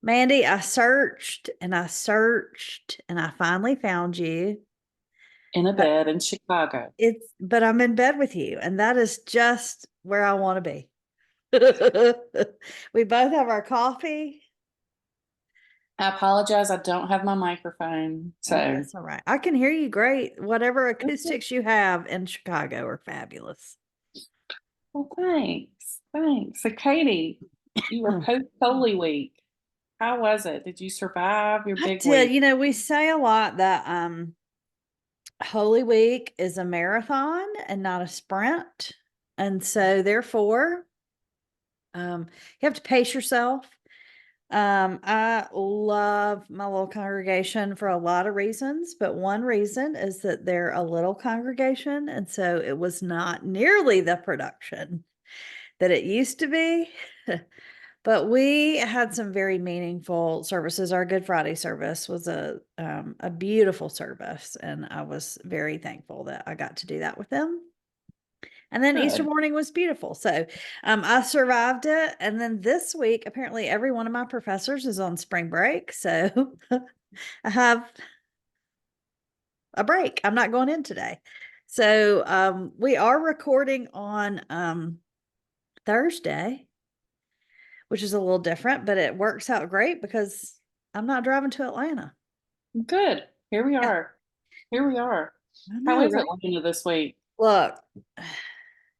Mandee, I searched and I searched and I finally found you. In a But bed in Chicago. but I'm in bed with you, and that is just where I want to be. We both have our coffee. I apologize. I don't have my microphone. Oh, So, that's all right. I can hear you great. Whatever acoustics you have in Chicago are fabulous. well, thanks. Thanks. So, Katie, you were post Holy Week. How was it? Did you survive your I big did. week? We say a lot that Holy Week is a marathon and not a sprint. And so therefore, you have to pace yourself. I love my little congregation for a lot of reasons, but one reason is that they're a little congregation, and so it was not nearly the production that it used to be. But we had some very meaningful services. Our Good Friday service was a beautiful service, and I was very thankful that I got to do that with them. And then Easter Good. morning was beautiful. So I survived it. And then this week, apparently, every one of my professors is on spring break. So I have a break. I'm not going in today. So we are recording on Thursday, which is a little different, but it works out great because I'm not driving to Atlanta. Good. Here we Yeah, are. Here we are. I How know, is right? Atlanta this week? Look,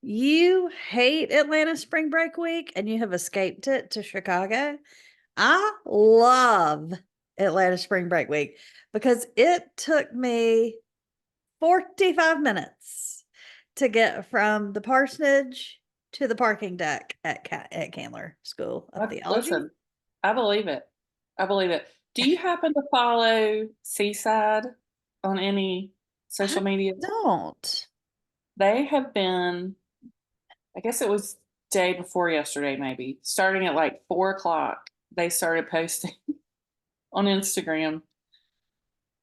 you hate Atlanta spring break week and you have escaped it to Chicago. I love Atlanta spring break week because it took me 45 minutes to get from the parsonage to the parking deck at Candler School of Theology. Listen, I believe it. I believe it. Do you happen to follow Seaside on any I social media? don't. They have been, I guess it was day before yesterday, maybe, starting at like 4 o'clock. They started posting on Instagram.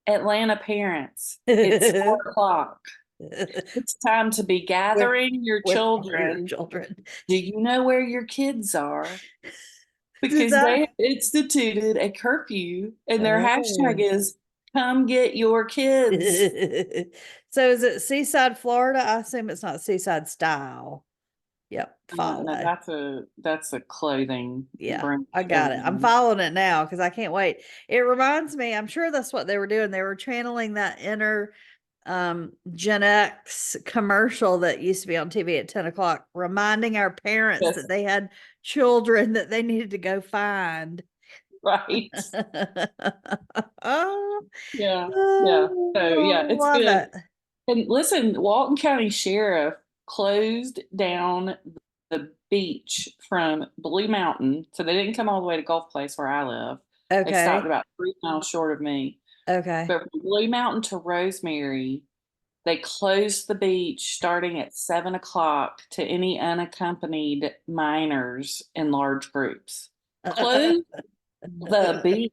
Atlanta parents, it's 4 o'clock. It's time to be where gathering your where are your children. children? Do you know where your kids are? Does Because that they instituted a curfew and their hashtag oh. is come get your kids. So is it Seaside, Florida? I assume it's not Seaside style. Yep, No, follow. that's a clothing Yeah, brand. I got it. I'm Clothing. following it now because I can't wait. It reminds me, I'm sure that's what they were doing. They were channeling that inner Gen X commercial that used to be on TV at 10 o'clock, reminding our parents Yes, that they had children that they needed to go find. right. Oh, Yeah, yeah. So yeah, oh, it's love good. it. And listen, Walton County Sheriff closed down the beach from Blue Mountain. So they didn't come all the way to Gulf Place where I live. They stopped Okay. about 3 miles short of me. Okay. But from Blue Mountain to Rosemary, they closed the beach starting at 7 o'clock to any unaccompanied minors in large groups. Closed the beach.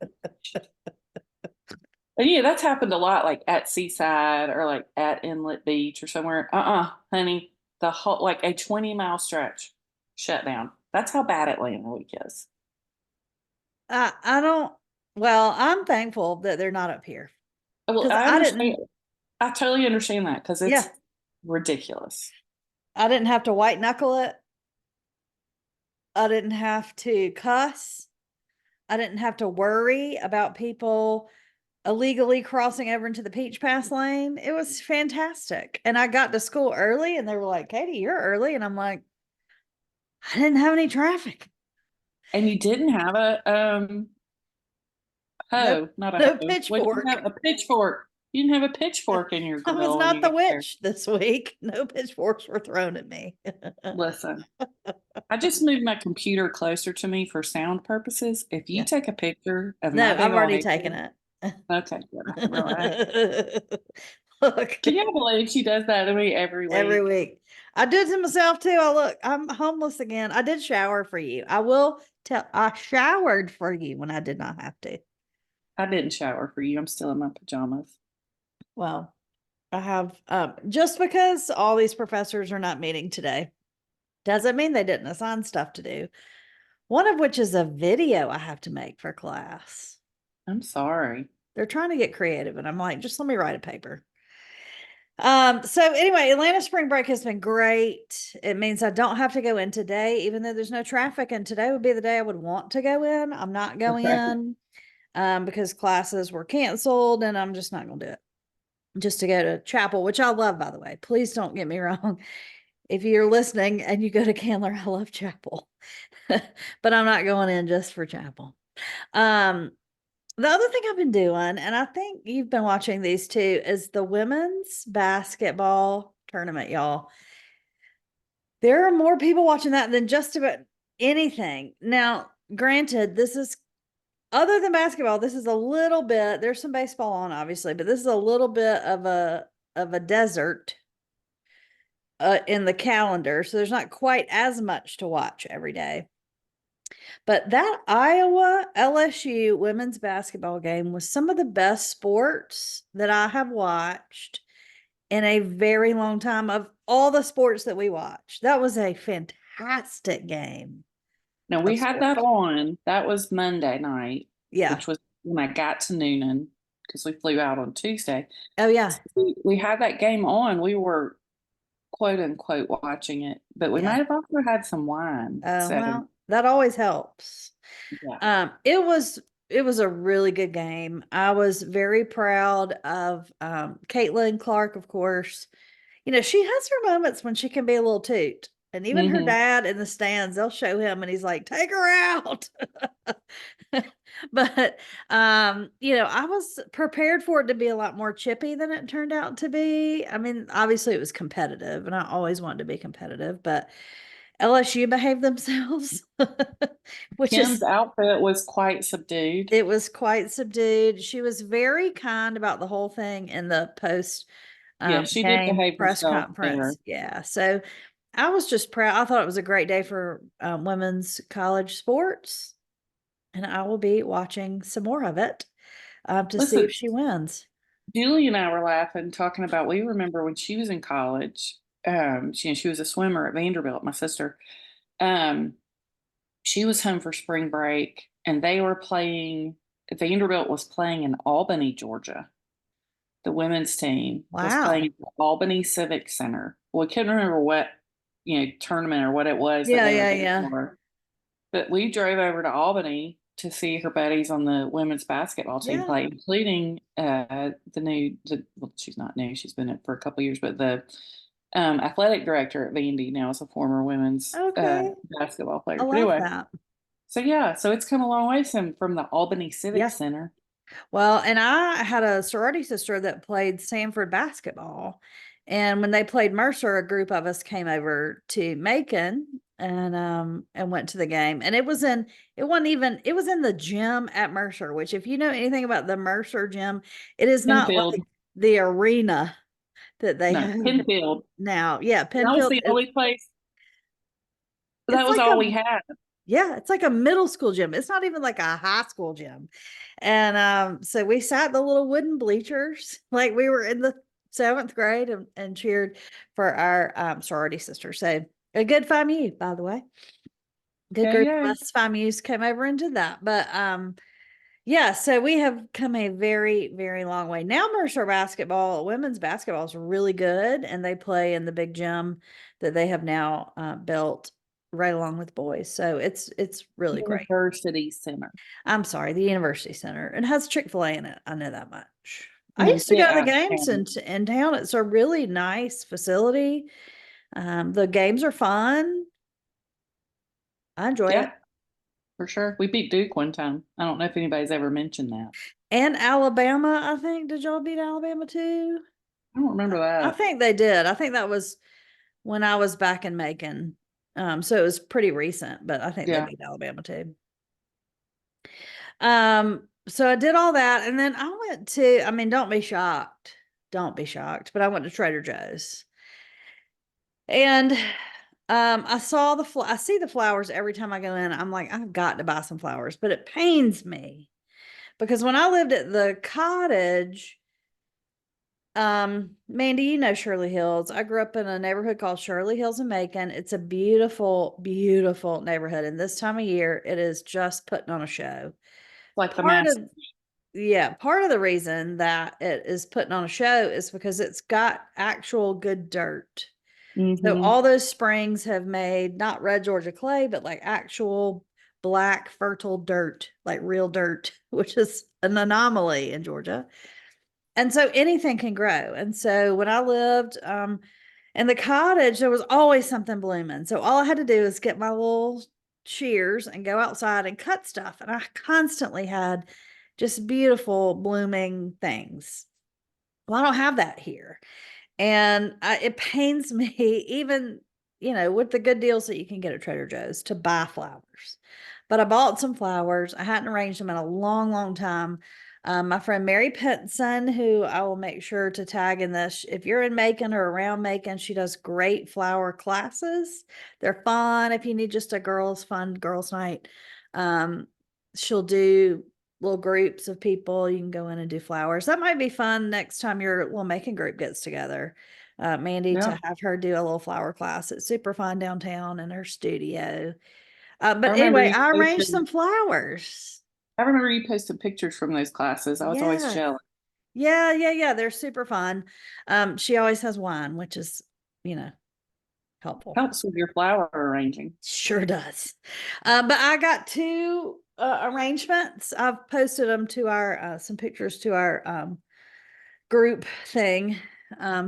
And yeah, that's happened a lot, like at Seaside or like at Inlet Beach or somewhere. Honey, the whole like a 20-mile stretch shut down. That's how bad Atlanta Week is. I don't, well, I'm thankful that they're not up here Well, because I I understand. didn't, I totally understand that because yeah, it's ridiculous. I didn't have to white knuckle it. I didn't have to cuss. I didn't have to worry about people illegally crossing over into the Peach Pass lane. It was fantastic. And I got to school early and they were like, Katie, you're early. And I'm like, I didn't have any traffic. And you didn't have a No, hoe, not a no hoe. What did you pitchfork. have? A pitchfork. You didn't have a pitchfork in your I was grill when not you the got there. witch this week. No pitchforks were thrown at me. Listen, I just moved my computer closer to me for sound purposes. If you Yeah. take a picture of No, my I've already behavior, taken it. okay, good. Relax. Look, Can you believe she does that to me every every week? week. I do it to myself too. I'm homeless again. I did shower for you. I will tell, I showered for you when I did not have to. I didn't shower for you. I'm still in my pajamas. Well, I have, just because all these professors are not meeting today doesn't mean they didn't assign stuff to do. one of which is a video I have to make for class. I'm sorry. They're trying to get creative, and I'm like, just let me write a paper. So anyway, Atlanta spring break has been great. It means I don't have to go in today, even though there's no traffic, and today would be the day I would want to go in. I'm not going Okay. in because classes were canceled, and I'm just not going to do it. Just to go to chapel, which I love, by the way. Please don't get me wrong. If you're listening and you go to Candler, I love chapel, but I'm not going in just for chapel. The other thing I've been doing, and I think you've been watching these too, is the women's basketball tournament, y'all. There are more people watching that than just about anything. Now, granted, this is other than basketball, this is a little bit, there's some baseball on, obviously, but this is a little bit of a desert in the calendar. So there's not quite as much to watch every day. But that Iowa LSU women's basketball game was some of the best sports that I have watched in a very long time of all the sports that we watched. That was a fantastic game Now we of had that sports. on. That was Monday night, Yeah. which was when I got to Noonan because we flew out on Tuesday. Oh, yeah. So we had that game on. We were quote unquote watching it, but we might Yeah. have also had some wine. So Well, that always helps. yeah. It was a really good game. I was very proud of Caitlin Clark, of course. You know, she has her moments when she can be a little toot. And even her Hmm. dad in the stands, they'll show him and he's like, take her out. But I was prepared for it to be a lot more chippy than it turned out to be. I mean, obviously it was competitive and I always wanted to be competitive, but LSU behaved themselves, which Kim's is outfit was quite subdued. it was quite subdued. She was very kind about the whole thing in the post Yeah, she did game behave press herself there. conference. Yeah. So I was just proud. I thought it was a great day for women's college sports, and I will be watching some more of it to see if Listen, she wins. Julie and I were laughing, talking about we remember when she was in college. She was a swimmer at Vanderbilt, my sister. Um, she was home for spring break and they were playing, Vanderbilt was playing in Albany, Georgia. The women's team was playing Wow. at the Albany Civic Center. Well, I couldn't remember what, tournament or what it was that Yeah, they were yeah, there yeah. for. But we drove over to Albany to see her buddies on the women's basketball team Yeah. play, including well, she's not new, she's been it for a couple years, but the athletic director at Vandy now is a former women's Okay. basketball player. I But love anyway, that. so yeah, so it's come a long way from the Albany Civic Yeah. Center. Well, and I had a sorority sister that played Sanford basketball. And when they played Mercer, a group of us came over to Macon and went to the game. And it was in the gym at Mercer, which if you know anything about the Mercer gym, it is not Penfield, like the arena that they no, have Penfield. now. Yeah, That was Penfield the is only place. That it's was like all we had. it's like a middle school gym. It's not even like a high school gym. And so we sat in the little wooden bleachers like we were in the seventh grade and cheered for our sorority sister. So a good FAMU, by the way. Good Yeah, group yeah. of us FAMUs came over and did that. But yeah, so we have come a very, very long way. Now Mercer basketball, women's basketball is really good, and they play in the big gym that they have now built right along with boys. So it's really great. University Center. I'm sorry, the University Center. It has Chick-fil-A in it. I know that much. I Mhm. used to Get go to the out of games town. in town. It's a really nice facility. The games are fun. I enjoy it. Yeah, for sure. We beat Duke one time. I don't know if anybody's ever mentioned that. And Alabama, I think. Did y'all beat Alabama too? I don't remember I that. think they did. I think that was when I was back in Macon. So it was pretty recent, but I think they Yeah. beat Alabama too. So I did all that, and then I went to, I mean, don't be shocked. Don't be shocked, but I went to Trader Joe's. And I see the flowers every time I go in. I'm like, I've got to buy some flowers, but it pains me because when I lived at the cottage, Mandee, you know Shirley Hills. I grew up in a neighborhood called Shirley Hills in Macon. It's a beautiful, beautiful neighborhood. And this time of year, it is just putting on a show. Like the Part mass. of Yeah, part of the reason that it is putting on a show is because it's got actual good dirt. So Mm-hmm. all those springs have made not red Georgia clay, but like actual black fertile dirt, like real dirt, which is an anomaly in Georgia. And so anything can grow. And so when I lived in the cottage, there was always something blooming. So all I had to do is get my little shears and go outside and cut stuff. And I constantly had just beautiful blooming things. Well, I don't have that here. And it pains me, even, with the good deals that you can get at Trader Joe's, to buy flowers. But I bought some flowers. I hadn't arranged them in a long, long time. My friend Mary Pinson, who I will make sure to tag in this, if you're in Macon or around Macon, she does great flower classes. They're fun if you need just a fun girls' night. She'll do little groups of people. You can go in and do flowers. That might be fun next time your little making group gets together. Mandee, Yeah. to have her do a little flower class. It's super fun downtown in her studio. I But remember anyway, you I arranged posted some flowers. I remember you posted pictures from those classes. I was always Yes. jealous. Yeah, yeah, yeah. They're super fun. She always has wine, which is, helpful. Helps with your flower arranging. Sure does. But I got two arrangements. I've posted them to our some pictures to our group thing.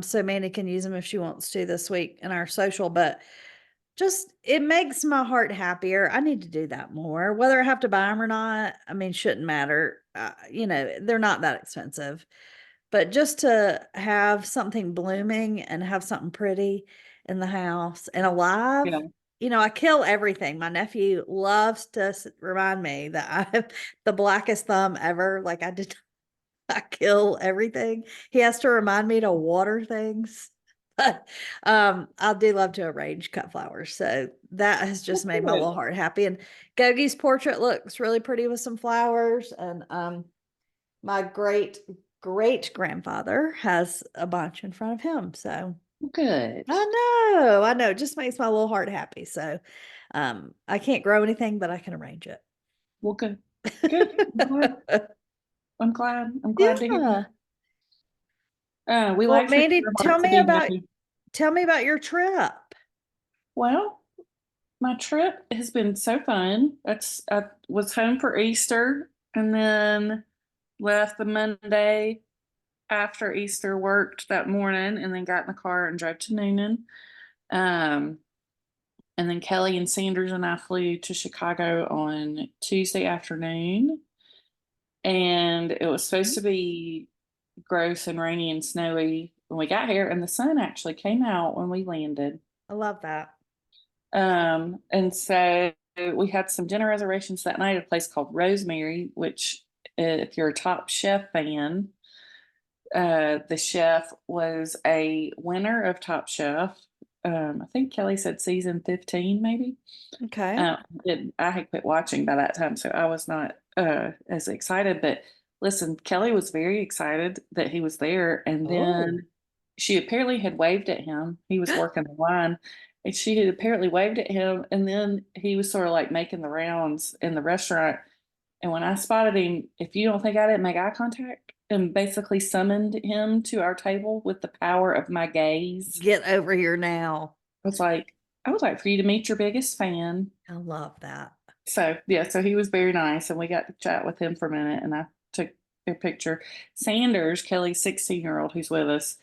So Mandy can use them if she wants to this week in our social, but just it makes my heart happier. I need to do that more. Whether I have to buy them or not, I mean, shouldn't matter. They're not that expensive, but just to have something blooming and have something pretty in the house and alive. Yeah. I kill everything. My nephew loves to remind me that I have the blackest thumb ever. Like I kill everything. He has to remind me to water things. But I do love to arrange cut flowers. So that has just That's made my good. little heart happy. And Gogi's portrait looks really pretty with some flowers. And my great great grandfather has a bunch in front of him. So Good. I know, it just makes my little heart happy. So I can't grow anything, but I can arrange it. Well, good. Good. I'm glad. I'm glad. I'm glad to hear Yeah. that. We Well, like for Mandy, your heart to be happy. tell me about your trip. Well, my trip has been so fun. I was home for Easter and then left the Monday after Easter, worked that morning, and then got in the car and drove to Noonan. Um, and then Kelly and Sanders and I flew to Chicago on Tuesday afternoon. And it was supposed to be gross and rainy and snowy when we got here, and the sun actually came out when we landed. I love that. And so we had some dinner reservations that night at a place called Rosemary, which, if you're a Top Chef fan, the chef was a winner of Top Chef. I think Kelly said season 15, maybe. Okay. I had quit watching by that time, so I was not as excited. But listen, Kelly was very excited that he was there, and then she apparently had waved at him. He was working the line, and she had apparently waved at him, and then he was sort of like making the rounds in the restaurant. And when I spotted him, if you don't think I didn't make eye contact, and basically summoned him to our table with the power of my gaze, Get over here now. I would like for you to meet your biggest fan. I love that. So yeah, so he was very nice, and we got to chat with him for a minute, and I took a picture. Sanders, Kelly's 16-year-old who's with us,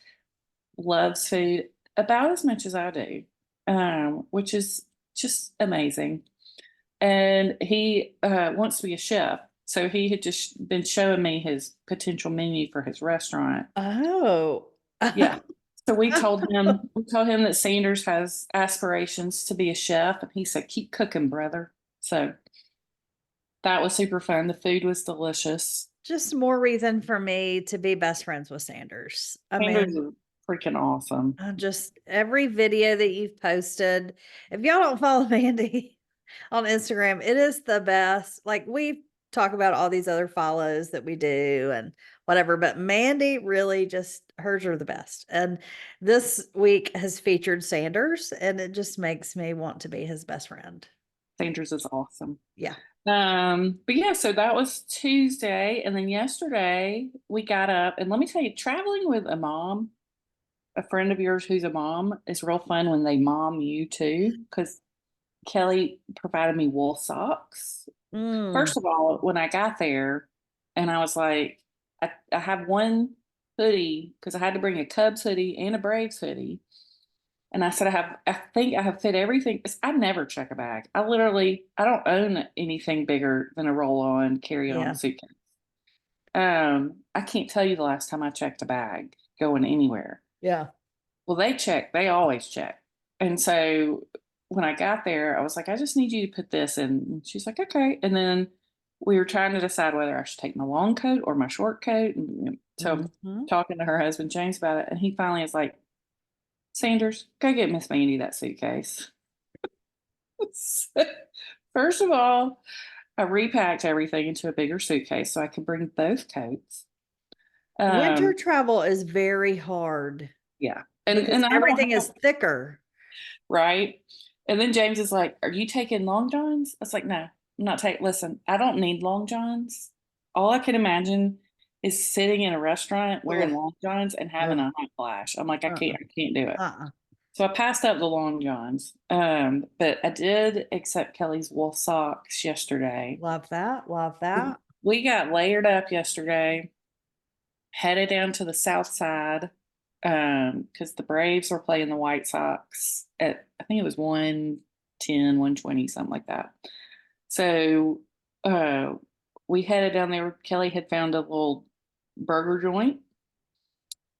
loves food about as much as I do, which is just amazing. And he wants to be a chef, so he had just been showing me his potential menu for his restaurant. Oh. Yeah. So we told him that Sanders has aspirations to be a chef, and he said, "Keep cooking, brother." So that was super fun. The food was delicious. Just more reason for me to be best friends with Sanders. I Sanders mean, is freaking awesome. just every video that you've posted. If y'all don't follow Mandy on Instagram, it is the best. Like talk about all these other follows that we do and whatever. But Mandee really just, hers are the best. And this week has featured Sanders, and it just makes me want to be his best friend. Sanders is awesome. Yeah. But yeah, so that was Tuesday, and then yesterday we got up, and let me tell you, traveling with a mom, a friend of yours who's a mom, is real fun when they mom you too, because Kelly provided me wool socks. Mm, First of all, when I got there, and I was like, I have one hoodie because I had to bring a Cubs hoodie and a Braves hoodie. And I said, I think I have fit everything. I never check a bag. I don't own anything bigger than a roll on, carry on yeah. suitcase. I can't tell you the last time I checked a bag going anywhere. Yeah. Well, they always check. And so when I got there, I was like, I just need you to put this in. And she's like, okay. And then we were trying to decide whether I should take my long coat or my short coat. And so I'm Mhm. talking to her husband, James, about it. And he finally is like, Sanders, go get Miss Mandee that suitcase. First of all, I repacked everything into a bigger suitcase so I could bring both coats. Winter Um, travel is very hard yeah. because And I don't everything have, is thicker. right? And then James is like, are you taking long johns? I was like, no, I'm not taking, listen, I don't need long johns. All I can imagine is sitting in a restaurant wearing Ugh, long johns and having ugh, a hot flash. I'm like, uh-uh, I can't do it. uh-uh. So I passed up the long johns. But I did accept Kelly's wool socks yesterday. Love that. Love that. We got layered up yesterday, headed down to the south side, because the Braves were playing the White Sox at, I think it was 110, 120, something like that. So uh we headed down there. Kelly had found a little burger joint.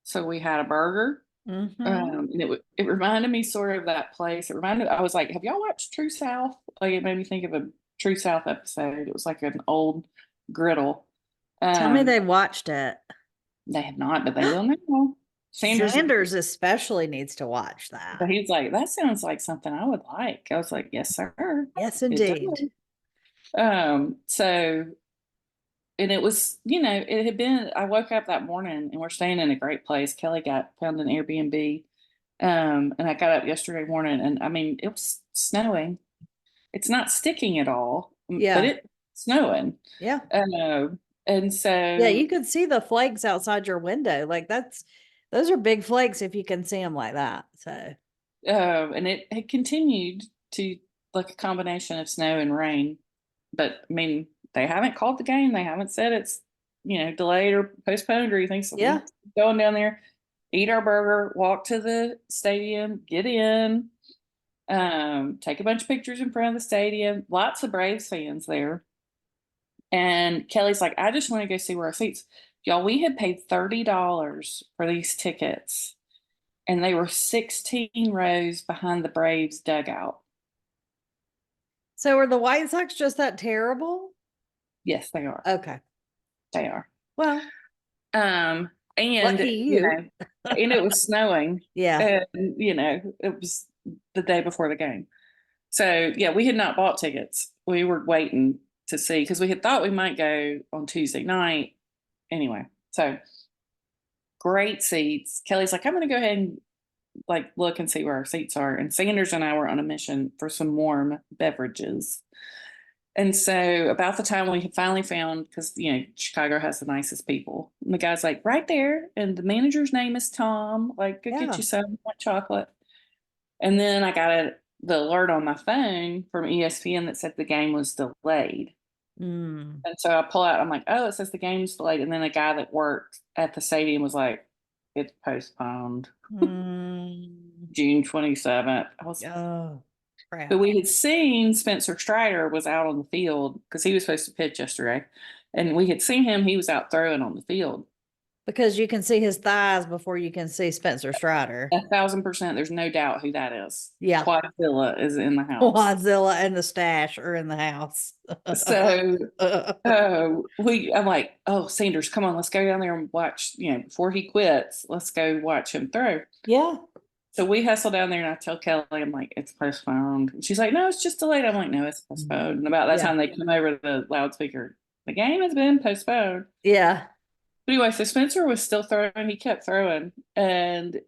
So we had a burger. Mm-hmm. And it reminded me sort of that place. I was like, have y'all watched True South? Like it made me think of a True South episode. It was like an old griddle. Tell me Um, they watched it. they have not, but they will now. Sanders, Sanders especially needs to watch that. but he's like, that sounds like something I would like. I was like, yes, sir. Yes, It indeed. does. So and it was, it had been, I woke up that morning and we're staying in a great place. Kelly found an Airbnb. And I got up yesterday morning and I mean, it was snowing. It's not sticking at all, but Yeah. it's snowing. Yeah. Uh, and Yeah. so, You could see the flakes outside your window. Like those are big flakes if you can see them like that. So, and it had continued to like a combination of snow and rain. But I mean, they haven't called the game. They haven't said it's, delayed or postponed or anything. So yeah. we going down there, eat our burger, walk to the stadium, get in, take a bunch of pictures in front of the stadium. Lots of Braves fans there. And Kelly's like, I just want to go see where our seats. Y'all, we had paid $30 for these tickets, and they were 16 rows behind the Braves dugout. So are the White Sox just that terrible? Yes, they are. Okay. They are. Well, And lucky you. and it was snowing, Yeah. and it was the day before the game. So yeah, we had not bought tickets. We were waiting to see because we had thought we might go on Tuesday night. Anyway, so great seats. Kelly's like, I'm going to go ahead and like look and see where our seats are. And Sanders and I were on a mission for some warm beverages. And so about the time we had finally found, because Chicago has the nicest people, and the guy's like, right there, and the manager's name is Tom. Like, go get Yeah. you some hot chocolate. And then I got the alert on my phone from ESPN that said the game was delayed. Mm. And so I pull out, I'm like, oh, it says the game's delayed. And then a guy that worked at the stadium was like, it's postponed Mm. June 27th. Oh, But crap. we had seen Spencer Strider was out on the field because he was supposed to pitch yesterday. And we had seen him, he was out throwing on the field. Because you can see his thighs before you can see Spencer Strider. 1,000%, there's no doubt who that is. Yeah. Quadzilla is in the house. Godzilla and the stash are in the house. So I'm like, oh, Sanders, come on, let's go down there and watch, before he quits, let's go watch him throw. Yeah. So we hustle down there and I tell Kelly, I'm like, it's postponed. And she's like, no, it's just delayed. I'm like, no, it's postponed. And about that Yeah. time they come over the loudspeaker, The game has been postponed. Yeah. But anyway, so Spencer was still throwing. He kept throwing. And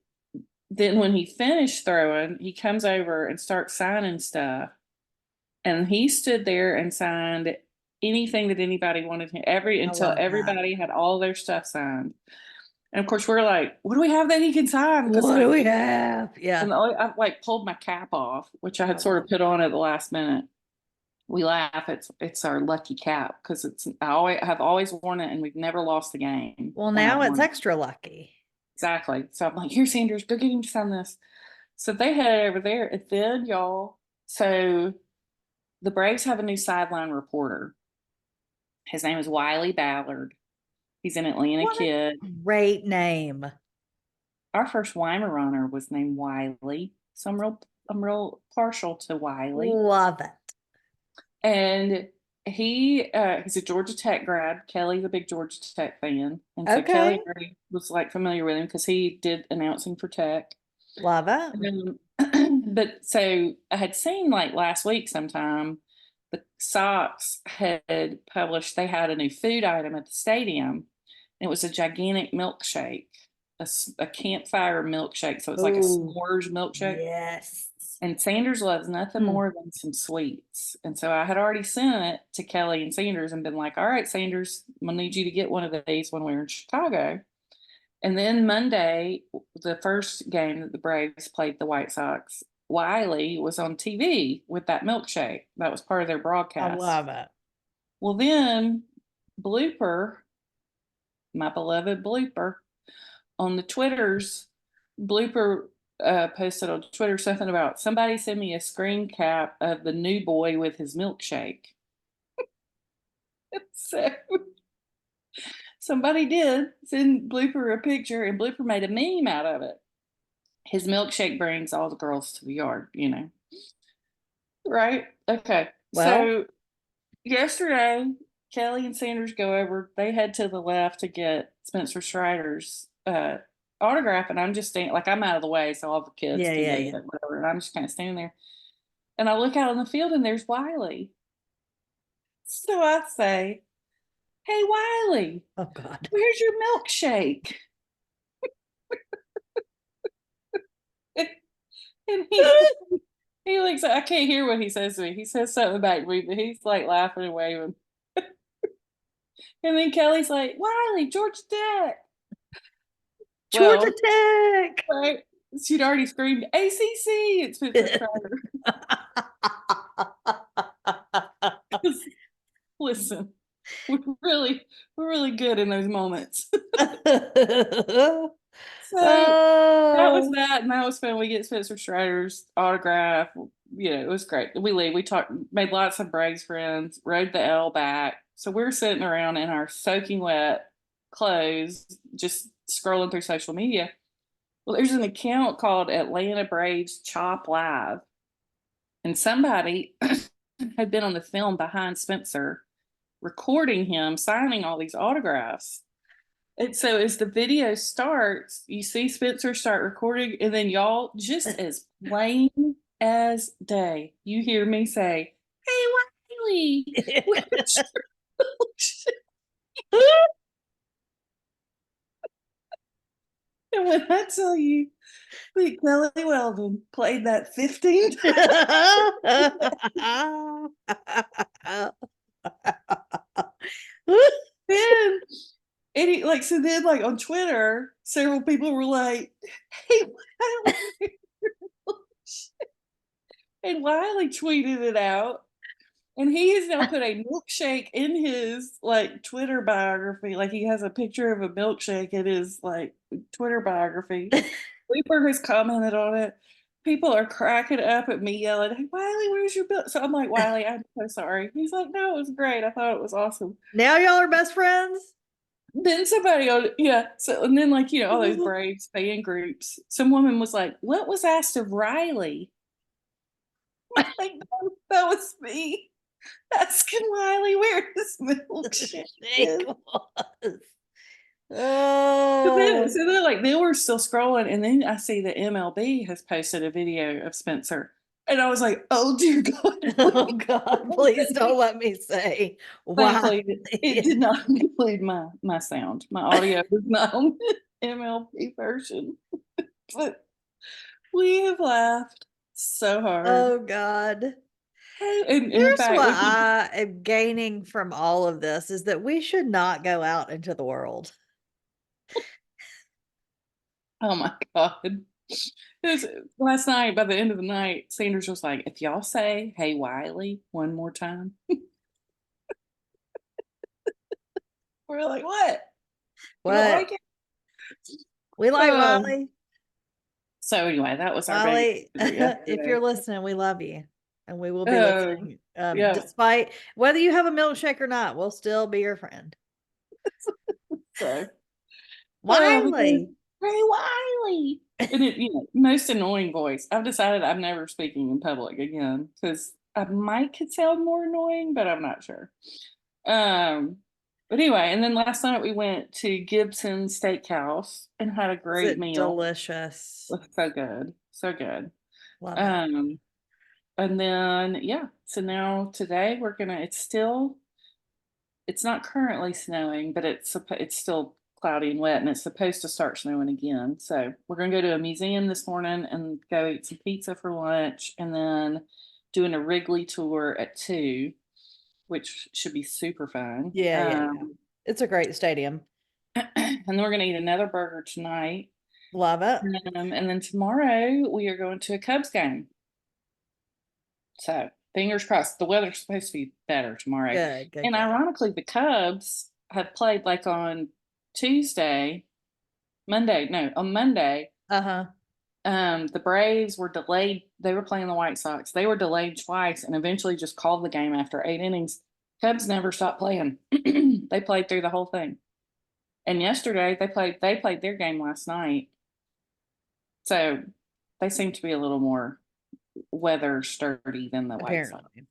then when he finished throwing, he comes over and starts signing stuff. And he stood there and signed anything that anybody wanted him until love that. everybody had all their stuff signed. And of course, we're like, what do we have that he can sign? What do we have? Yeah. And I like pulled my cap off, which I had I sort love of put on at the last minute. We laugh. It's our lucky cap because I have always worn it and we've never lost the game. Well, when I've now it's worn it. extra lucky. Exactly. So I'm like, here, Sanders, go get him to sign this. So they headed over there, and then y'all. So the Braves have a new sideline reporter. His name is Wiley Ballard. He's an Atlanta What a kid. great name. Our first Weimaraner was named Wiley, so I'm real partial to Wiley. Love it. And he's a Georgia Tech grad. Kelly's a big Georgia Tech fan, and so Okay. Kelly already was like familiar with him because he did announcing for Tech. Love it. But so I had seen like last week sometime the Sox had published they had a new food item at the stadium. It was a gigantic milkshake, a campfire milkshake. So it's like a Ooh, s'mores milkshake. yes. And Sanders loves nothing more than some sweets. And so I had already sent it to Kelly and Sanders and been like, all right, Sanders, I'm going to need you to get one of these when we're in Chicago. And then Monday, the first game that the Braves played the White Sox, Wiley was on TV with that milkshake. That was part of their broadcast. I love it. Well, then Blooper, my beloved Blooper, on the Twitters, Blooper posted on Twitter something about somebody send me a screen cap of the new boy with his milkshake. So somebody did send Blooper a picture, and Blooper made a meme out of it. His milkshake brings all the girls to the yard, Right? Okay. Well, so yesterday, Kelly and Sanders go over. They head to the left to get Spencer Strider's autograph, and I'm just standing, like I'm out of the way, so all the kids can get it, whatever. And I'm just kind of standing there. And I look out on the field, and there's Wiley. So I say, "Hey, Wiley, oh God, where's your milkshake?" And he looks. I can't hear what he says to me. He says something back to me, but he's like laughing and waving. And then Kelly's like, "Wiley, Georgia Tech." Georgia Tech. Right? She'd already screamed ACC. It's Pittsburgh. Listen, we're really good in those moments. So that was that, and that was fun. We get Spencer Strider's autograph. It was great. We leave. We talked, made lots of Braves friends, rode the L back. So we're sitting around in our soaking wet clothes, just scrolling through social media. Well, there's an account called Atlanta Braves Chop Live, and somebody had been on the film behind Spencer, recording him signing all these autographs. And so as the video starts, you see Spencer start recording, and then y'all, just as plain as day, you hear me say, "Hey, Wiley, where's your And when I tell you that Kelly Weldon played that 15 then, then like on Twitter, several people were like, "Hey, Wiley." And Wiley tweeted it out. And he has now put a milkshake in his like Twitter biography. Like he has a picture of a milkshake in his like Twitter biography. Sleeper has commented on it. People are cracking up at me yelling, "Hey Wiley, where's your milk?" So I'm like, "Wiley, I'm so sorry." He's like, "No, it was great. I thought it was awesome." Now y'all are best friends. Then somebody so and then like, all those Braves fan groups, some woman was like, "What was asked of Riley?" Like, that was me asking Wiley where his milkshake is. Oh. So then like they were still scrolling, and then I see the MLB has posted a video of Spencer. And I was like, oh dear God. Oh God, please don't let me say why. Thankfully, it did not include my sound. My audio was not on the MLP version. But we have laughed so hard. Oh God. And in Here's fact, what we could, I am gaining from all of this is that we should not go out into the world. oh my God. It was, last night, by the end of the night, Sanders was like, if y'all say, hey, Wiley, one more time, we're like, what? You don't What? like it? We like Um, Wiley. so anyway, that was our Wiley, babysitter if you're yesterday. listening, we love you. And we will be Oh, listening. yeah. Despite whether you have a milkshake or not, we'll still be your friend. So, but then, Wiley. hey, Wiley. And it, most annoying voice. I've decided I'm never speaking in public again because I might could sound more annoying, but I'm not sure. Um, but anyway, and then last night we went to Gibson's Steakhouse and had a Is great it meal. delicious? It was so good, so good. Love it. Um, and then yeah, so now today we're gonna. It's not currently snowing, but it's still cloudy and wet, and it's supposed to start snowing again. So we're gonna go to a museum this morning and go eat some pizza for lunch, and then doing a Wrigley tour at 2, which should be super fun. Yeah, yeah, yeah. It's a great stadium. And then we're gonna eat another burger tonight. Love it. And then tomorrow we are going to a Cubs game. So fingers crossed. The weather's supposed to be better tomorrow. Good, good, And good. ironically, the Cubs have played like on Tuesday, Monday, no, on Monday. Uh-huh. The Braves were delayed. They were playing the White Sox. They were delayed twice and eventually just called the game after 8 innings. Cubs never stopped playing. They played through the whole thing. And yesterday they played their game last night. So they seem to be a little more weather sturdy than the White Sox. Apparently.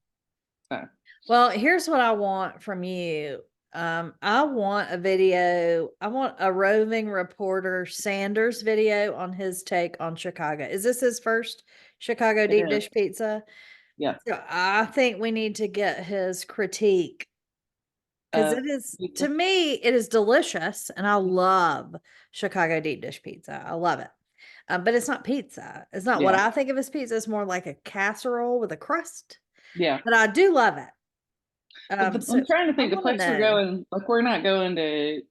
So Well, here's what I want from you. I want a video. I want a roving reporter Sanders video on his take on Chicago. Is this his first Chicago it deep is. dish pizza? Yeah. So I think we need to get his critique because it is, to Pizza. me, it is delicious, and I love Chicago deep dish pizza. I love it. But it's not pizza. It's not what Yeah. I think of as pizza. It's more like a casserole with a crust. Yeah. But I do love it. But So I'm trying to I think the want to place we're know. going, like we're not going to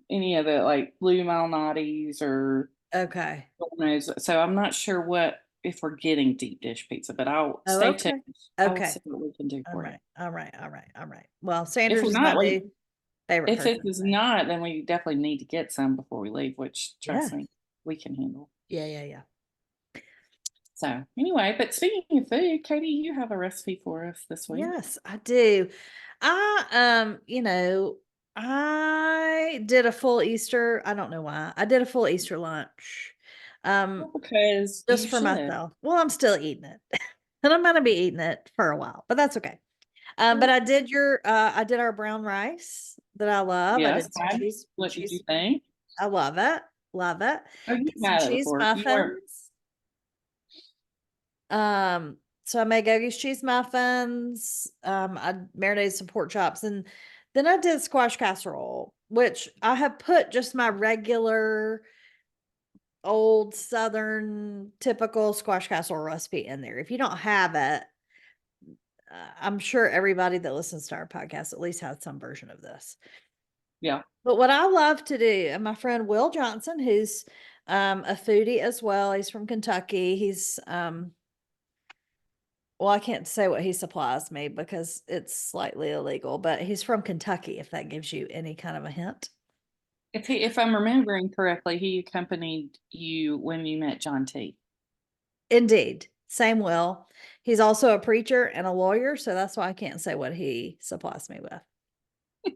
any of the like Blue Malnati's or Okay. Domino's. So I'm not sure what if we're getting deep dish pizza, but I'll Oh, stay okay. tuned. I will Okay. see what we can do All for you. right. All right. All right. All right. Well, If Sanders we're is my not, new favorite if this person. is So not, then we definitely need to get some before we leave, which yeah. trust me, we can handle. Yeah. Yeah. Yeah. So anyway, but speaking of food, Katie, you have a recipe for us this week. Yes, I do. I did a full Easter. I don't know why. I did a full Easter lunch. Um, Well, because you just for should. myself. Well, I'm still eating it. And I'm gonna be eating it for a while, but that's okay. But Well, I did our brown rice that I love. I yes. did some What did you think? I love it. Love it. Oh, you've Did some had it cheese before. You weren't. muffins. So I made Gogi's cheese muffins. I marinated some pork chops, and then I did squash casserole, which I have put just my regular old Southern typical squash casserole recipe in there. If you don't have it, I'm sure everybody that listens to our podcast at least has some version of this. Yeah. But what I love to do, and my friend Will Johnson, who's a foodie as well, he's from Kentucky. He's well, I can't say what he supplies me because it's slightly illegal, but he's from Kentucky, if that gives you any kind of a hint. If I'm remembering correctly, he accompanied you when you met John T. Indeed. Same Will. He's also a preacher and a lawyer, so that's why I can't say what he supplies me with.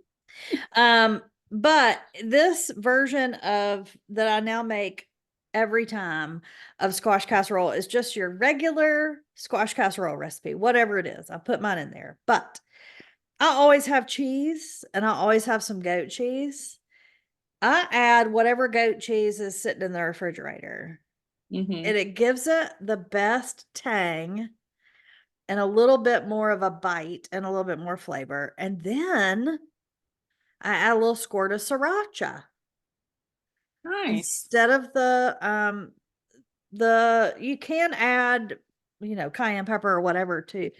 But this version of that I now make every time of squash casserole is just your regular squash casserole recipe, whatever it is. I put mine in there, but I always have cheese and I always have some goat cheese. I add whatever goat cheese is sitting in the refrigerator. Mm-hmm. and it gives it the best tang and a little bit more of a bite and a little bit more flavor. And then I add a little squirt of sriracha Nice. instead of you can add, cayenne pepper or whatever too.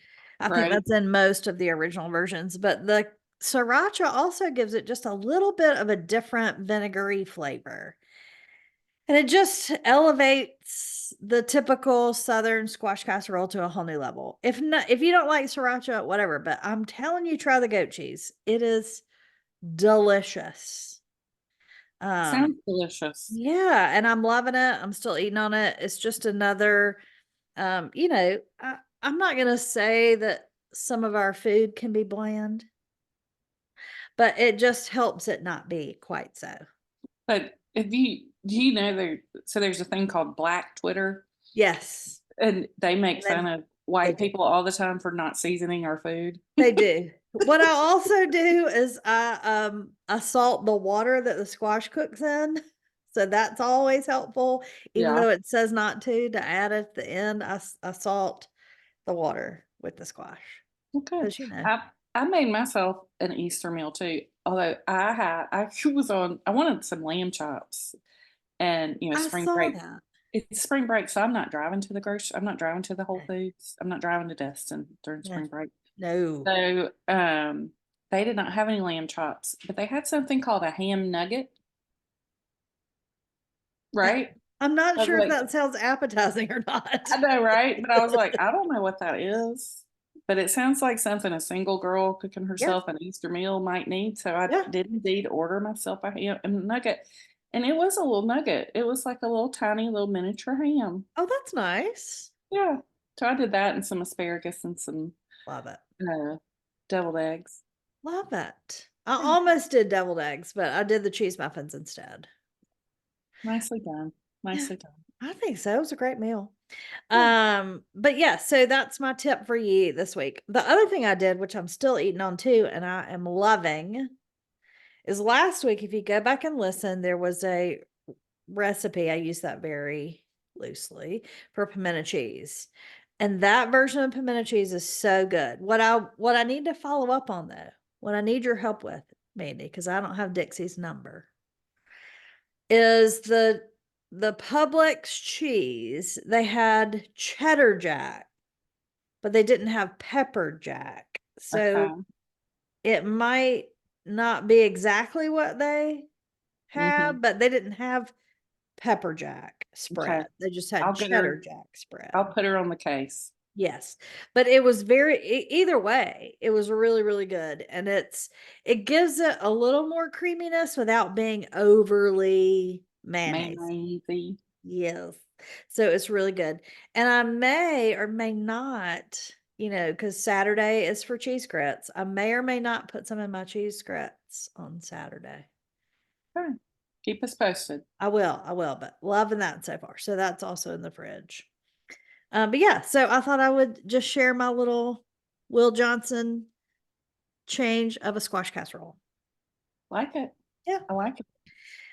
I think Right. that's in most of the original versions, but the sriracha also gives it just a little bit of a different vinegary flavor. And it just elevates the typical Southern squash casserole to a whole new level. If not, if you don't like sriracha, whatever, but I'm telling you, try the goat cheese. It is delicious. Um, Sounds delicious. yeah, and I'm loving it. I'm still eating on it. It's just another, I'm not gonna say that some of our food can be bland, but it just helps it not be quite so. But if you do you know there's a thing called Black Twitter, Yes, and they make they fun of they white do. people all the time for not seasoning our food. They do. What I also do is I salt the water that the squash cooks in. So that's always helpful, even Yeah. though it says not to add at the end. I salt the water with the squash Well, good. because I made myself an Easter meal too. Although I was on I wanted some lamb chops and I spring saw break. that. It's spring break, so I'm not driving to the grocery. I'm not driving to the Whole No, Foods. I'm not driving to Destin during no, spring break. no. So they did not have any lamb chops, but they had something called a ham nugget, Uh, right? I'm not I was sure if like, that sounds appetizing or not. I know, right? But I was like, I don't know what that is. But it sounds like something a single girl cooking Yeah, herself an Easter meal might need. So I yeah. did indeed order myself a nugget. And it was a little nugget. It was like a little tiny little miniature ham. Oh, that's nice. Yeah. So I did that and some asparagus and some Love it. uh, deviled eggs. Love it. I Yeah. almost did deviled eggs, but I did the cheese muffins instead. Nicely done. Yeah, Nicely done. I think so. It was a great meal. Good. But yeah, so that's my tip for you this week. The other thing I did, which I'm still eating on too, and I am loving, is last week, if you go back and listen, there was a recipe. I use that very loosely for pimento cheese. And that version of pimento cheese is so good. What I need to follow up on though, what I need your help with, Mandy, because I don't have Dixie's number, is the Publix cheese. They had cheddar jack, but they didn't have pepper jack. So Okay. it might not be exactly what they Mm-hmm. have, but they didn't have pepper jack Okay. spread. They just had I'll get cheddar her. jack I'll spread. put her on the case. Yes. But it was either way, it was really, really good. And it gives it a little more creaminess without being overly mayonnaise. Mayonnaise. Yes. So it's really good. And I may or may not, because Saturday is for cheese grits. I may or may not put some in my cheese grits on Saturday. Okay. Keep us posted. I will, but loving that so far. So that's also in the fridge. But yeah, so I thought I would just share my little Will Johnson change of a squash casserole. Like it. Yeah, I like it.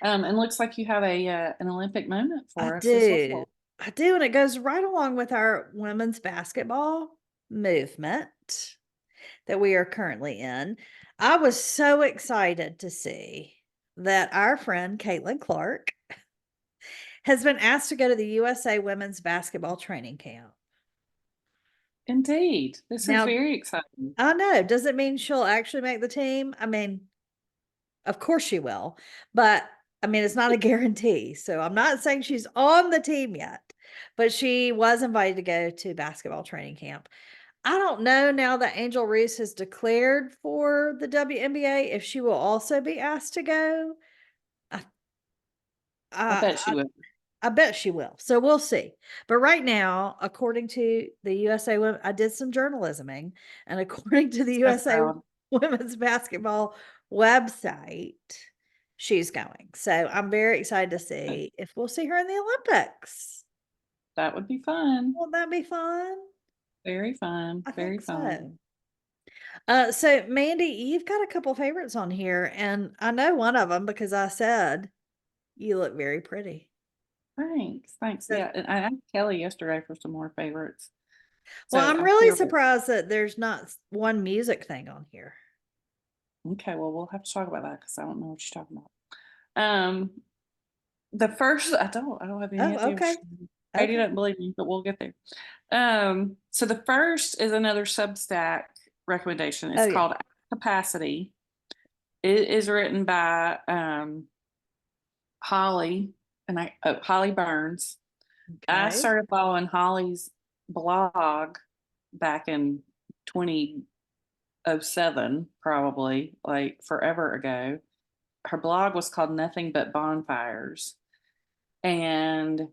And looks like you have a an Olympic moment I for us as do. well. I do. And it goes right along with our women's basketball movement that we are currently in. I was so excited to see that our friend Caitlin Clark has been asked to go to the USA women's basketball training camp. Indeed. This is Now, very exciting. I know, does it mean she'll actually make the team? I mean, of course she will, but I mean, it's not a guarantee. So I'm not saying she's on the team yet, but she was invited to go to basketball training camp. I don't know now that Angel Reese has declared for the WNBA if she will also be asked to go. I, I I, bet she would. I bet she will. So we'll see. But right now, according to the USA, I did some journalisming, and according to the So USA proud. women's basketball website, she's going. So I'm very excited to see if we'll see her in the Olympics. That would be fun. Won't that be fun? Very fun. I Very think fun. so. So Mandy, you've got a couple favorites on here, and I know one of them because I said you look very pretty. Thanks. So- Yeah, and I asked Kelly yesterday for some more favorites. So Well, I'm I really feel that, surprised that there's not one music thing on here. okay, well, we'll have to talk about that because I don't know what you're talking about. Um, the first, I don't have any Oh, idea. okay. Katie Okay. doesn't believe me, but we'll get there. So the first is another Substack recommendation. It's Oh, yeah. called Capacity. It is written by Holly Holly Burns. I Okay. started following Holly's blog back in 2007, probably like forever ago. Her blog was called Nothing But Bonfires. And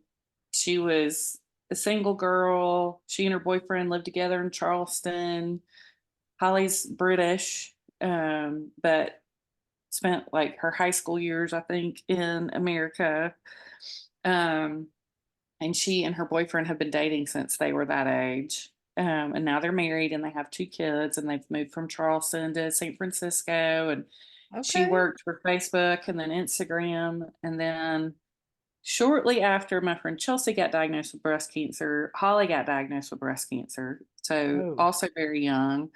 she was a single girl. She and her boyfriend lived together in Charleston. Holly's British, but spent like her high school years, I think, in America. Um, and she and her boyfriend have been dating since they were that age. And now they're married and they have 2 kids, and they've moved from Charleston to San Francisco. And she Okay. worked for Facebook and then Instagram. And then shortly after my friend Chelsea got diagnosed with breast cancer, Holly got diagnosed with breast cancer. So Oh. also very young.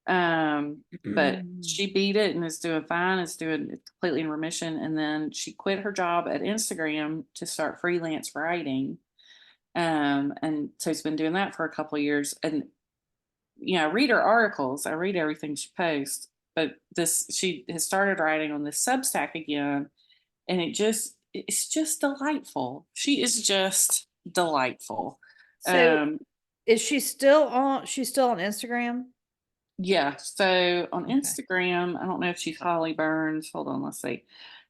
But she beat it and is doing fine, is doing completely in remission. And then she quit her job at Instagram to start freelance writing. And so she's been doing that for a couple of years. And I read her articles, I read everything she posts, but she has started writing on this Substack again, and it's just delightful. She is just delightful. So Um, is she's still on Instagram? yeah, so on Okay. Instagram, I don't know if she's Holly Burns. Hold on, let's see.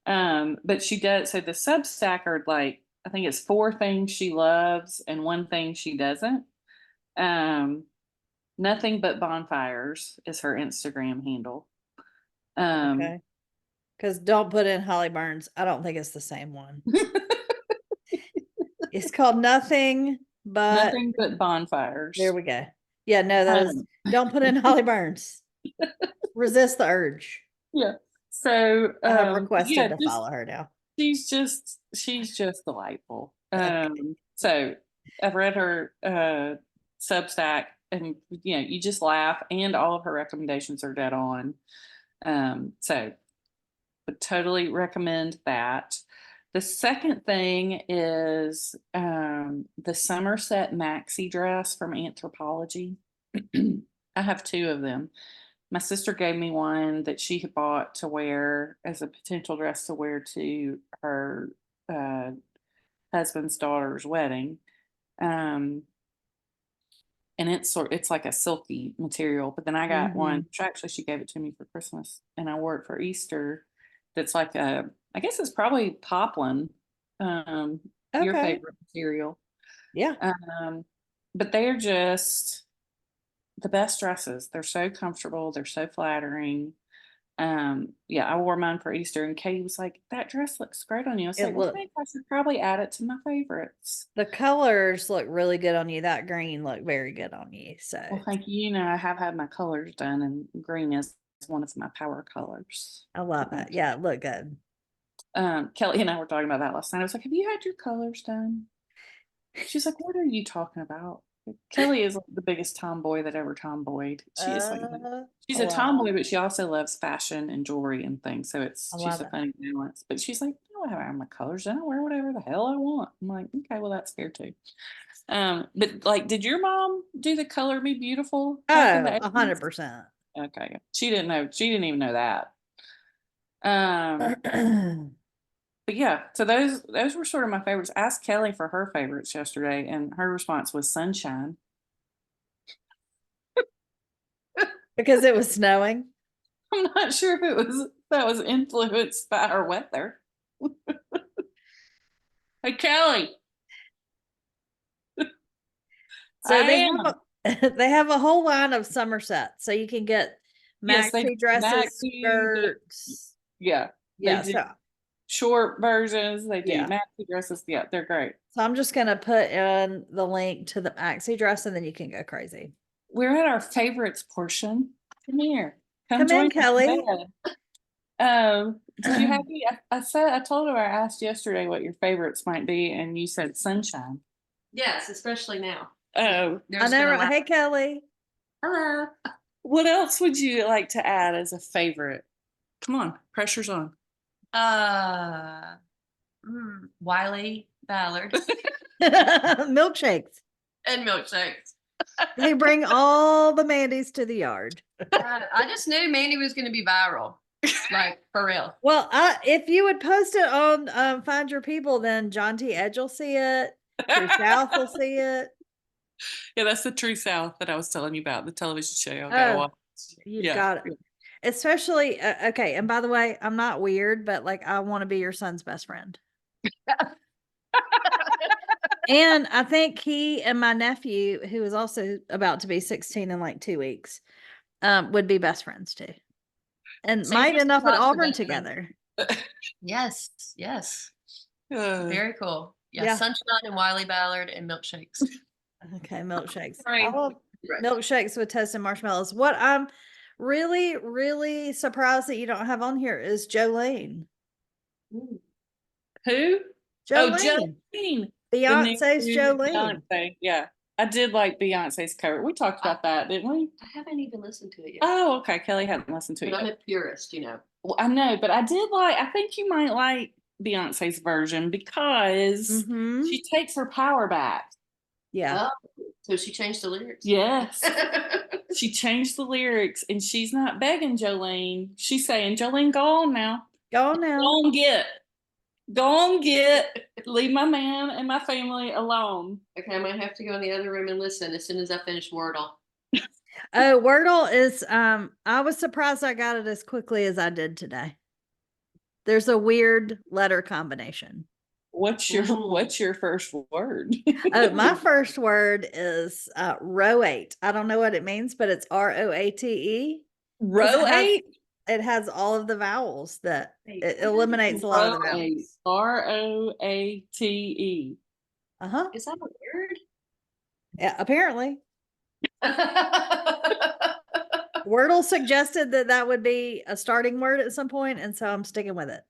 But she does, so the Substack are like, I think it's 4 things she loves and 1 thing she doesn't. Um, Nothing But Bonfires is her Instagram handle. Um, Okay. Because don't put in Holly Burns. I don't think it's the same one. It's called Nothing But. Nothing But There Bonfires. we go. Yeah, no, that is. Um, Don't put in Holly Burns. Resist the urge. yeah. So I have yeah, requested to just follow her now. she's just delightful. Okay. So I've read her Substack, and you just laugh, and all of her recommendations are dead on. So would totally recommend that. The second thing is the Somerset maxi dress from Anthropology. I have 2 of them. My sister gave me one that she had bought to wear as a potential dress to wear to her uh, husband's daughter's wedding. Um, and it's like a silky material. But then I got one, Mhm. which actually she gave it to me for Christmas, and I wore it for Easter. That's like I guess it's probably poplin, your Okay. favorite material. Yeah. Um, but they are just the best dresses. They're so comfortable. They're so flattering. Yeah, I wore mine for Easter, and Katie was like, "That dress looks great on you." I was It like, "Well, look thanks. I should probably add it to my favorites." the colors look really good on you. That green looked very good on you. So Well, thank you. I have had my colors done, and green is one of my power colors. I love it. Yeah, it looked good. Kelly and I were talking about that last night. I was like, "Have you had your colors done?" She's like, "What are you talking about?" Kelly is like the biggest tomboy that ever tomboyed. She is like, I she's a love it. tomboy, but she also loves fashion and jewelry and things. So I she's love a it. funny balance. But she's like, "I don't have my colors done. I wear whatever the hell I want." I'm like, "Okay, well that's fair too." But like, did your mom do the Color Me Beautiful back in the Oh, 80s? 100%. Okay, she didn't know. She didn't even know that. Um, but yeah, so those were sort of my favorites. I asked Kelly for her favorites yesterday, and her response was Sunshine. Because it was snowing. I'm not sure if that was influenced by our weather. Hey Kelly, So they I have am. they have a whole line of Somerset. So you can get Yes, they maxi dresses, maxi. skirts. Yeah, they Yeah, do so short versions. They do yeah. maxi dresses. Yeah, they're great. So I'm just gonna put in the link to the maxi dress and then you can go crazy. We're at our favorites portion. Come here. Come Come in, join us in Kelly. bed. Did you have any? I told her I asked yesterday what your favorites might be, and you said sunshine. Yes, especially now. Oh, I There's know, been a right? lot. Hey, Kelly. Hello. what else would you like to add as a favorite? Come on, pressure's on. Wiley Ballard Milkshakes. and milkshakes. They bring all the Mandees to the yard. I just knew Mandee was going to be viral, like for real. Well, if you would post it on Find Your People, then John T. Edge will see it. True South will see it. Yeah, that's the True South that I was telling you about, the television show. I gotta watch. You've got it. Especially, okay. And by the way, I'm not weird, but like, I want to be your son's best friend. And I think he and my nephew, who is also about to be 16 in like 2 weeks, would be best friends too. And So might you're end up at lots of Auburn best friends. together. Yes, yes. Uh, Very cool. Yeah, Yeah. sunshine and Wiley Ballard and milkshakes. Okay, milkshakes. Right. I love Right. milkshakes with toasted marshmallows. What I'm really, really surprised that you don't have on here is Jolene. Ooh. who? Jolene. Jolene. Beyonce's new Jolene. Beyonce. Yeah. I did like Beyonce's cover. We talked about that, didn't we? I haven't even listened to it yet. Oh, okay. Kelly hadn't listened to it But I'm yet. a purist, you know. Well, I know, but I did like, I think you might like Beyonce's version because Mhm. she takes her power back. Yeah. Oh, so she changed the lyrics. Yes. She changed the lyrics and she's not begging Jolene. She's saying, Jolene, go on now. Go on now. Go on get. Go on get. Leave my man and my family alone. Okay, I might have to go in the other room and listen as soon as I finish Wordle. Oh, Wordle is I was surprised I got it as quickly as I did today. There's a weird letter combination. What's your first word? Oh, my first word is roate. I don't know what it means, but it's ROATE. Roate? Oh, It has all of the vowels that it eliminates a lot of the vowels. ROATE. Uh-huh. Is that a word? Yeah, apparently. Wordle suggested that that would be a starting word at some point, and so I'm sticking with it.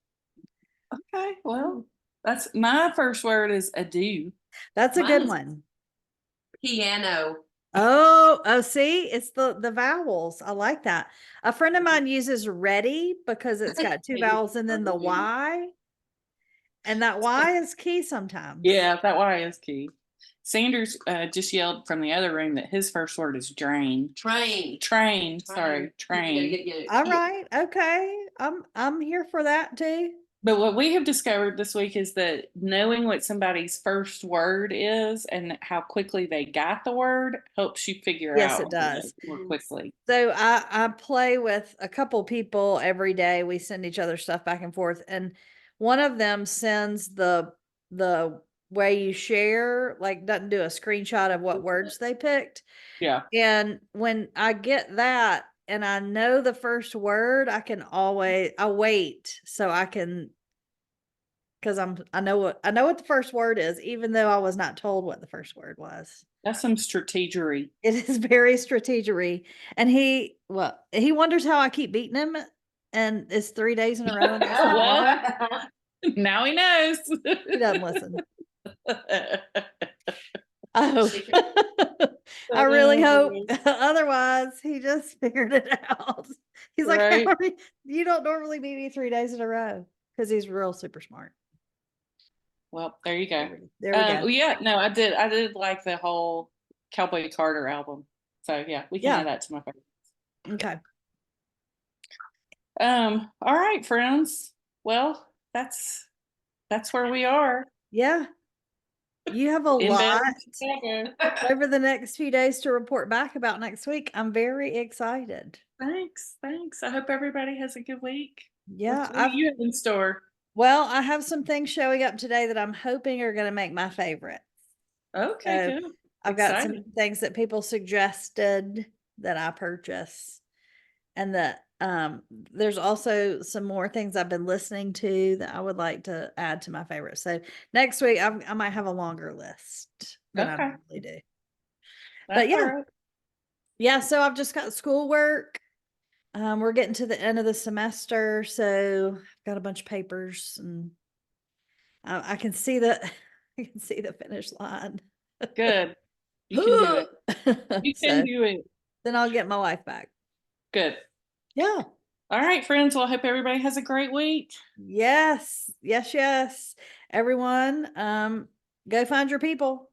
Okay, well, that's my first word is adieu. That's a good Mine is- one. Piano. Oh, see, it's the vowels. I like that. A friend of mine uses ready because it's got two vowels and then the Y. And that Y is key sometimes. Yeah, that Y is key. Sanders just yelled from the other room that his first word is drain. Train. Sorry, train. All right. Okay. I'm here for that too. But what we have discovered this week is that knowing what somebody's first word is and how quickly they got the word helps you figure Yes, out it does. more quickly. So I play with a couple people every day. We send each other stuff back and forth, and one of them sends the way you share, like doesn't do a screenshot of what words they picked. Yeah. And when I get that and I know the first word, I wait so I can, because I know what the first word is, even though I was not told what the first word was. That's some strategery. It is very strategery. And he wonders how I keep beating him. And it's 3 days in a row. And What? Now he knows. He doesn't listen. Oh, I really hope. Otherwise, he just figured it out. He's like, Right. you don't normally beat me 3 days in a row, because he's real super smart. Well, there you go. There we go. Yeah, no, I did like the whole Cowboy Carter album. So yeah, we can add that to my favorite. Okay. All right, friends. Well, that's where we are. Yeah. You have a In lot Chicago. over the next few days to report back about next week. I'm very excited. Thanks. I hope everybody has a good week. Yeah. What do you have in store? Well, I have some things showing up today that I'm hoping are going to make my favorite. Okay, So, good. I've got some Exciting. things that people suggested that I purchase. And that there's also some more things I've been listening to that I would like to add to my favorite. So next week I might have a longer list than I normally do. But That's yeah. all right. Yeah, so I've just got schoolwork We're getting to the end of the semester, so I've got a bunch of papers and I can see the, I can see the finish line. Good. You can do it. You can So do it. then I'll get my life back. Good. Yeah. All right, friends. Well, I hope everybody has a great week. Yes. Yes. Yes. Everyone, go find your people.